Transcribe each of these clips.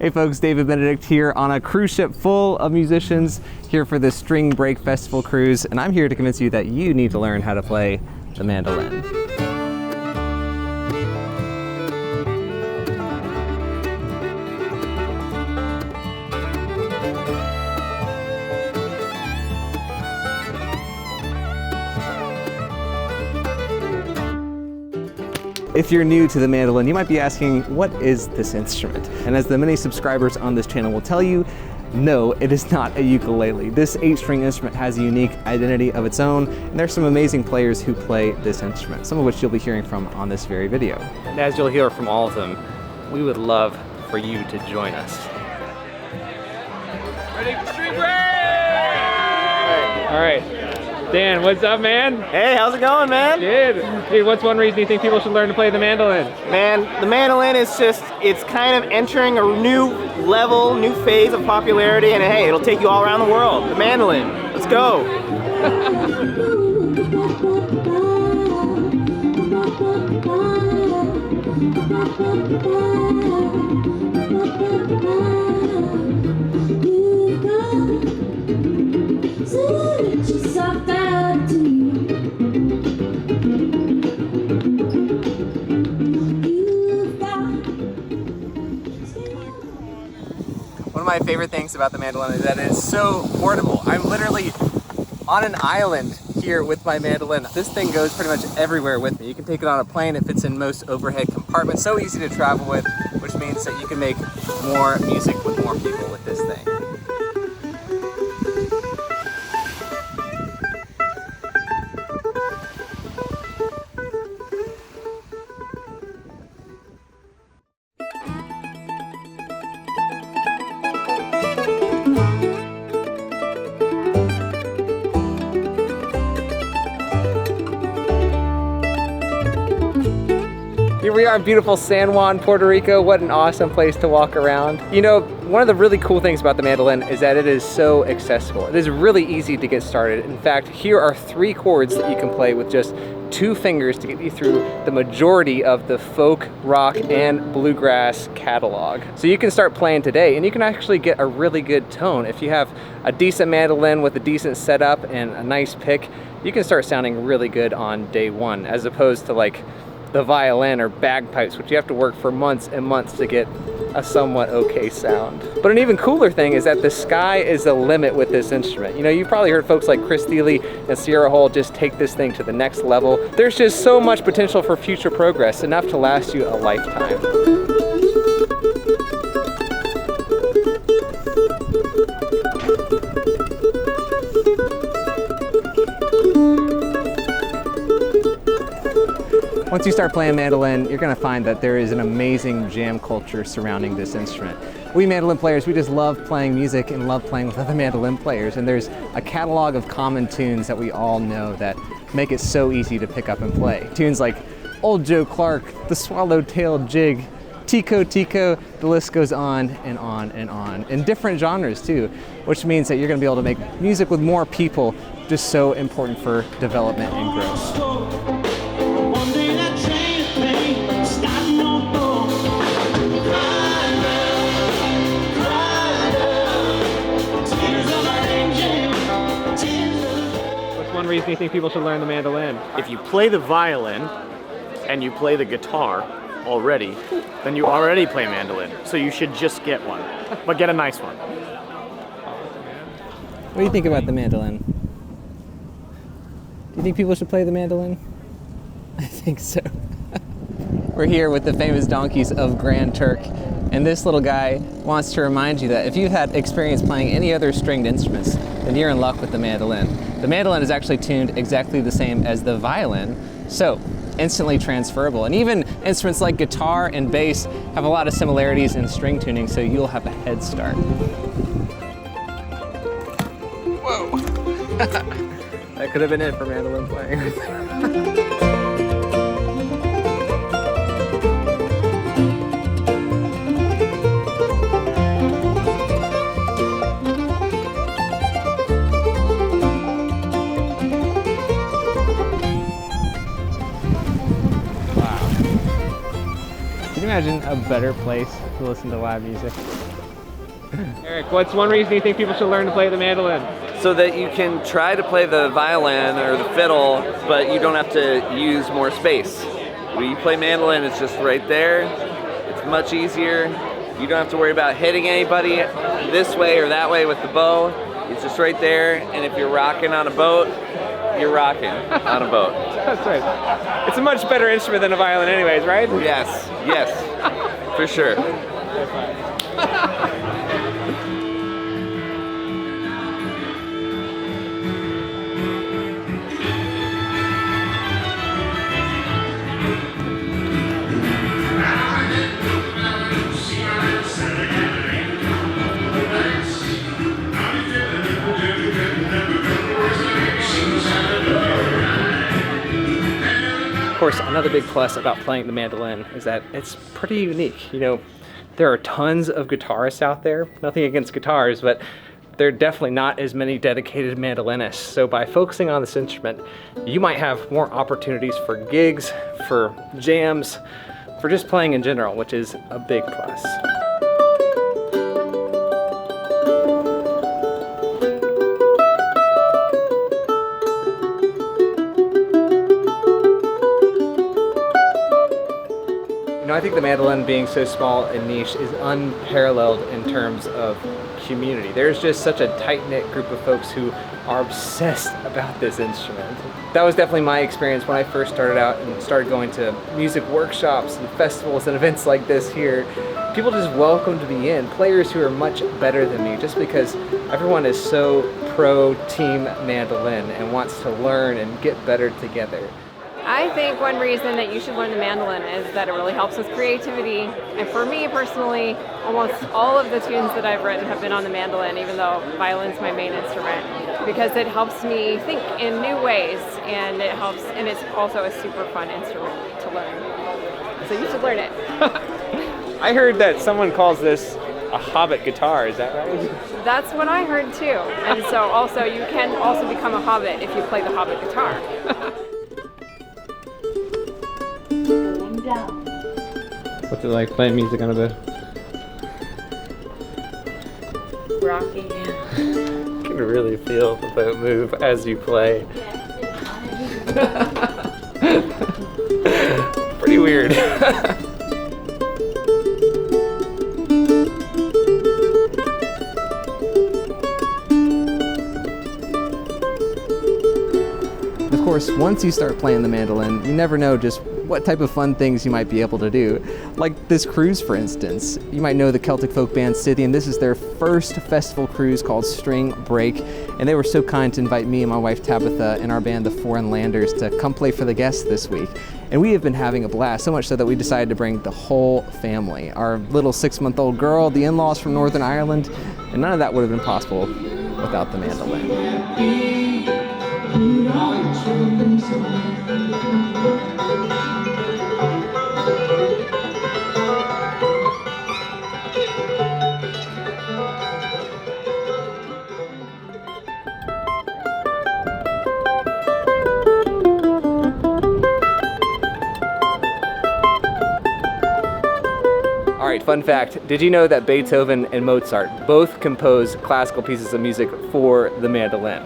Hey folks, David Benedict here on a cruise ship full of musicians here for the String Break Festival cruise, and I'm here to convince you that you need to learn how to play the mandolin. If you're new to the mandolin, you might be asking, what is this instrument? And as the many subscribers on this channel will tell you, no, it is not a ukulele. This 8-string instrument has a unique identity of its own, and there's some amazing players who play this instrument, some of which you'll be hearing from on this very video. And as you'll hear from all of them, we would love for you to join us. Ready for string break! All right. Dan, what's up, man? Hey, how's it going, man? Good. Dude, what's one reason you think people should learn to play the mandolin? Man, the mandolin is just, it's kind of entering a new level, new phase of popularity, and hey, it'll take you all around the world. The mandolin, let's go. One of my favorite things about the mandolin is that it's so portable. I'm literally on an island here with my mandolin. This thing goes pretty much everywhere with me. You can take it on a plane, it fits in most overhead compartments. So easy to travel with, which means that you can make more music with more people with this thing. Here we are in beautiful San Juan, Puerto Rico. What an awesome place to walk around. You know, one of the really cool things about the mandolin is that it is so accessible. It is really easy to get started. In fact, here are 3 chords that you can play with just 2 fingers to get you through the majority of the folk, rock, and bluegrass catalog. So you can start playing today, and you can actually get a really good tone. If you have a decent mandolin with a decent setup and a nice pick, you can start sounding really good on day 1, as opposed to like the violin or bagpipes, which you have to work for months and months to get a somewhat okay sound. But an even cooler thing is that the sky is the limit with this instrument. You know, you've probably heard folks like Chris Thiele and Sierra Hull just take this thing to the next level. There's just so much potential for future progress, enough to last you a lifetime. Once you start playing mandolin, you're gonna find that there is an amazing jam culture surrounding this instrument. We mandolin players, we just love playing music and love playing with other mandolin players, and there's a catalog of common tunes that we all know that make it so easy to pick up and play. Tunes like Old Joe Clark, The Swallowtail Jig, Tico Tico, the list goes on and on and on, in different genres too, which means that you're gonna be able to make music with more people, just so important for development and growth. One reason you think people should learn the mandolin? If you play the violin and you play the guitar already, then you already play mandolin. So you should just get one, but get a nice one. What do you think about the mandolin? Do you think people should play the mandolin? I think so. We're here with the famous donkeys of Grand Turk, and this little guy wants to remind you that if you've had experience playing any other stringed instruments, then you're in luck with the mandolin. The mandolin is actually tuned exactly the same as the violin, so instantly transferable. And even instruments like guitar and bass have a lot of similarities in string tuning, so you'll have a head start. Whoa! That could have been it for mandolin playing. Can you imagine a better place to listen to live music. Eric, what's one reason you think people should learn to play the mandolin? So that you can try to play the violin or the fiddle, but you don't have to use more space. When you play mandolin, it's just right there. It's much easier. You don't have to worry about hitting anybody this way or that way with the bow. It's just right there, and if you're rocking on a boat, you're rocking on a boat. That's right. It's a much better instrument than a violin anyways, right? Yes, yes, for sure. Of course, another big plus about playing the mandolin is that it's pretty unique. You know, there are tons of guitarists out there. Nothing against guitars, but there are definitely not as many dedicated mandolinists. So by focusing on this instrument, you might have more opportunities for gigs, for jams, for just playing in general, which is a big plus. You know, I think the mandolin being so small and niche is unparalleled in terms of community. There's just such a tight-knit group of folks who are obsessed about this instrument. That was definitely my experience when I first started out and started going to music workshops and festivals and events like this here. People just welcomed me in, players who are much better than me, just because everyone is so pro team mandolin and wants to learn and get better together. I think one reason that you should learn the mandolin is that it really helps with creativity. And for me personally, almost all of the tunes that I've written have been on the mandolin, even though violin's my main instrument, because it helps me think in new ways, and it's also a super fun instrument to learn. So you should learn it. I heard that someone calls this a hobbit guitar, is that right? That's what I heard too. And so also you can also become a hobbit if you play the hobbit guitar. What's it like playing music on a boat? Rocky. You can really feel the boat move as you play. Pretty weird. Of course, once you start playing the mandolin, you never know just what type of fun things you might be able to do. Like this cruise, for instance. You might know the Celtic folk band Scythian. This is their first festival cruise called String Break, and they were so kind to invite me and my wife Tabitha and our band the Foreign Landers to come play for the guests this week. And we have been having a blast, so much so that we decided to bring the whole family. Our little 6-month-old girl, the in-laws from Northern Ireland, and none of that would have been possible without the mandolin. All right, fun fact, did you know that Beethoven and Mozart both composed classical pieces of music for the mandolin?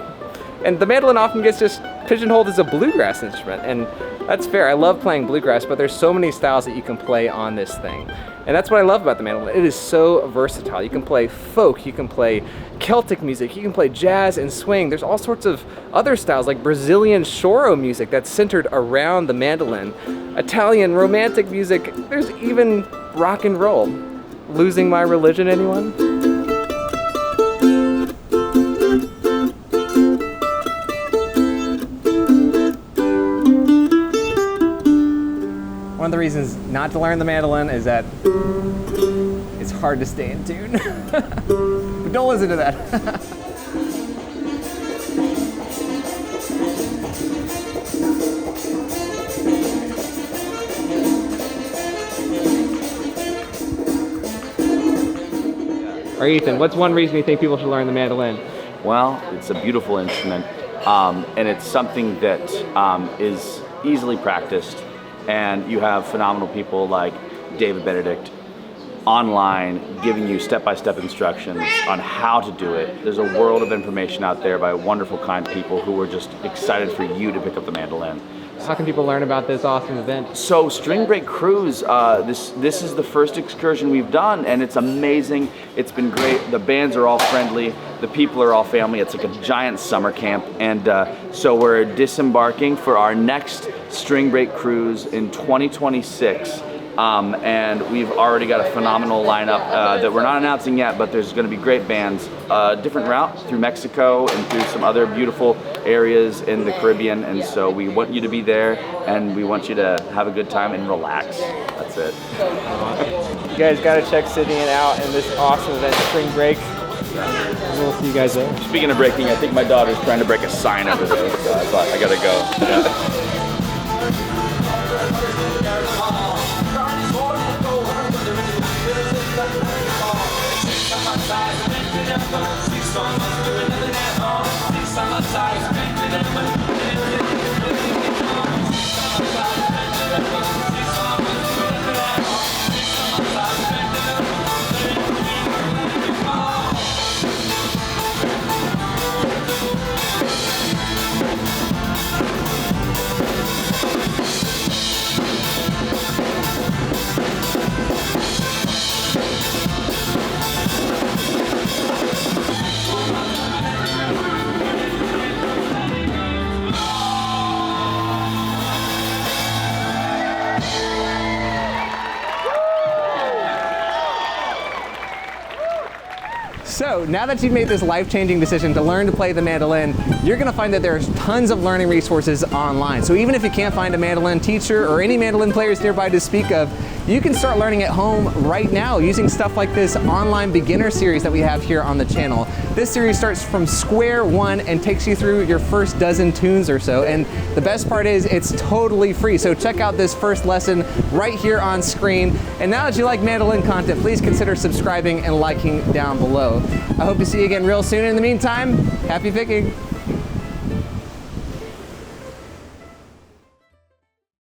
And the mandolin often gets just pigeonholed as a bluegrass instrument, and that's fair. I love playing bluegrass, but there's so many styles that you can play on this thing. And that's what I love about the mandolin. It is so versatile. You can play folk, you can play Celtic music, you can play jazz and swing. There's all sorts of other styles like Brazilian choro music that's centered around the mandolin, Italian romantic music, there's even rock and roll. Losing my religion, anyone? One of the reasons not to learn the mandolin is that it's hard to stay in tune. But don't listen to that. Or Ethan, what's one reason you think people should learn the mandolin? Well, it's a beautiful instrument, and it's something that is easily practiced. And you have phenomenal people like Benedict, online giving you step-by-step instructions on how to do it. There's a world of information out there by wonderful, kind people who are just excited for you to pick up the mandolin. How can people learn about this awesome event? So String Break Cruise, this is the first excursion we've done, and it's amazing. It's been great. The bands are all friendly. The people are all family. It's like a giant summer camp, and so we're disembarking for our next String Break Cruise in 2026. And we've already got a phenomenal lineup that we're not announcing yet, but there's going to be great bands. Different route through Mexico and through some other beautiful areas in the Caribbean, and so we want you to be there, and we want you to have a good time and relax. That's it. You guys got to check Sydney out in this awesome event, Spring Break. We'll see you guys there. Speaking of breaking, I think my daughter's trying to break a sign over there, so I thought I gotta go. Yeah. So now that you've made this life-changing decision to learn to play the mandolin, you're gonna find that there's tons of learning resources online. So even if you can't find a mandolin teacher or any mandolin players nearby to speak of, you can start learning at home right now using stuff like this online beginner series that we have here on the channel. This series starts from square one and takes you through your first dozen tunes or so. And the best part is it's totally free. So check out this first lesson right here on screen. And now that you like mandolin content, please consider subscribing and liking down below. I hope to see you again real soon. In the meantime, happy picking.